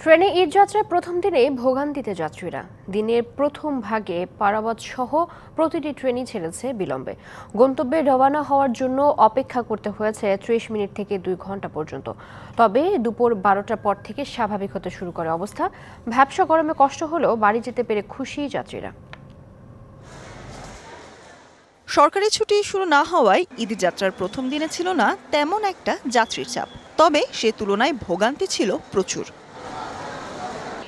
ট্রেনে ঈদ যাত্রার প্রথম দিনে ভোগান্তিতে যাত্রীরা। দিনের প্রথম ভাগে পারাবত সহ প্রতিটি ট্রেনই ছেড়েছে বিলম্বে। গন্তব্যে রওনা হওয়ার জন্য অপেক্ষা করতে হয়েছে ৩০ মিনিট থেকে ২ ঘন্টা পর্যন্ত। তবে দুপুর ১২টার পর থেকে স্বাভাবিক হতে শুরু করে অবস্থা। ভ্যাপসা গরমে কষ্ট হলেও বাড়ি যেতে পেরে খুশি যাত্রীরা। সরকারি ছুটি শুরু না হওয়ায় ঈদ যাত্রার প্রথম দিনে ছিল না তেমন একটা যাত্রীর চাপ, তবে সে তুলনায় ভোগান্তি ছিল প্রচুর।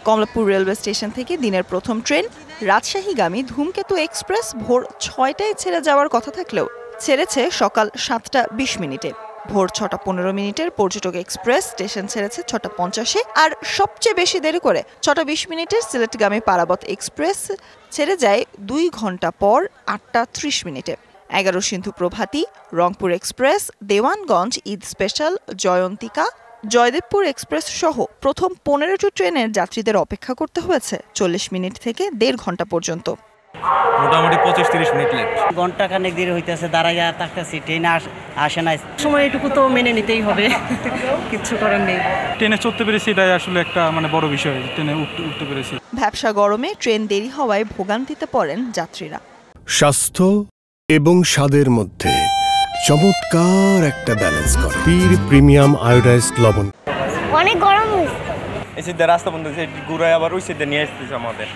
কমলাপুর রেলওয়ে স্টেশন থেকে দিনের প্রথম ট্রেন রাজশাহীগামী ধূমকেতু এক্সপ্রেস ভোর ৬টায় ছেড়ে যাওয়ার কথা থাকলেও ছেড়েছে সকাল ৭টা ২০ মিনিটে। ভোর ৬টা ১৫ মিনিটের পর্যটক এক্সপ্রেস স্টেশন ছেড়েছে ৬টা ৫০-এ, আর সবচেয়ে বেশি দেরি করে ৬টা ২০ মিনিটের সিলেটগামী পারাবত এক্সপ্রেস ছেড়ে যায় ২ ঘন্টা পর ৮টা ৩০ মিনিটে। ১১ Sindhu Provati, Rangpur express, Dewanganj Eid special, Jayantika, Joydebpur express সহ প্রথম ১৫টি ট্রেনের যাত্রীদের অপেক্ষা করতে হয়েছে ৪০ মিনিট থেকে ১.৫ ঘন্টা পর্যন্ত। মোটামুটি ২৫-৩০ মিনিট লেট। ঘন্টা খানেক দেরি হইতেছে, দাঁড়াইয়া থাকতেছি, ট্রেন আসে না। সময় এটুকু তো মেনে নিতেই হবে, কিচ্ছু করার নেই। ট্রেনে চড়তে পেরেছি, এটাই আসলে একটা বড় বিষয়। ট্রেনে উঠতে পেরেছি। ভ্যাপসা গরমে ট্রেন দেরি হওয়ায় ভোগান্তিতে পড়েন যাত্রীরা। স্বাস্থ্য এবং স্বাদের মধ্যে চমৎকার একটা ব্যালেন্স করে পীর প্রিমিয়াম আয়োডাইজড লবণ। অনেক গরম হয়েছে। এই সিদ্ধা রাস্তা বন্ধ হয়েছে, ঘুরায় আবার ওই সিদ্ধা নিয়ে আসতেছে আমাদের।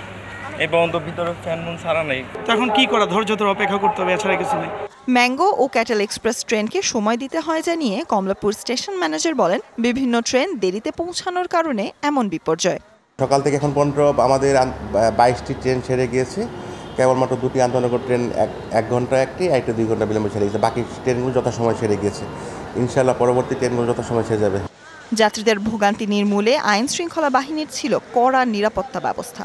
এই পর্যন্ত ভিতরে ফ্যান মুন ছাড়া নেই। এখন কি করা, ধৈর্য ধরে অপেক্ষা করতে হবে, এছাড়া কিছু নেই। ম্যাঙ্গো ও ক্যাটেল এক্সপ্রেস ট্রেনকে সময় দিতে হয় জানিয়ে কমলাপুর স্টেশন ম্যানেজার বলেন, বিভিন্ন ট্রেন দেরিতে পৌঁছানোর কারণে এমন বিপর্যয়। সকাল থেকে এখন পর্যন্ত আমাদের ২২টি ট্রেন ছেড়ে গিয়েছে। কেবলমাত্র ২টি আন্তনগর ট্রেন ১ ঘন্টা একটি, একটা ২ ঘন্টা বিলম্বে ছেড়ে গেছে। বাকি ট্রেনগুলো যথাসময় ছেড়ে গিয়েছে। ইনশাআল্লাহ পরবর্তী ট্রেনগুলো যথাসময় ছেড়ে যাবে। যাত্রীদের ভোগান্তি নির্মূলে আইন শৃঙ্খলা বাহিনীর ছিল কড়া নিরাপত্তা ব্যবস্থা।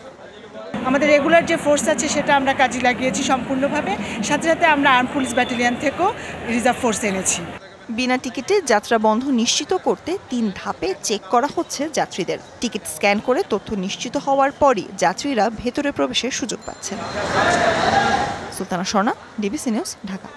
আমাদের রেগুলার যে ফোর্স আছে সেটা আমরা কাজে লাগিয়েছি সম্পূর্ণভাবে। সাথে সাথে আমরা আর্ম পুলিশ ব্যাটালিয়ন থেকেও রিজার্ভ ফোর্স এনেছি। বিনা টিকিটে যাত্রা বন্ধ নিশ্চিত করতে ৩ ধাপে চেক করা হচ্ছে যাত্রীদের। টিকিট স্ক্যান করে তথ্য নিশ্চিত হওয়ার পরই যাত্রীরা ভেতরে প্রবেশের সুযোগ পাচ্ছেন। Sultana Swarna, DBC news, Dhaka.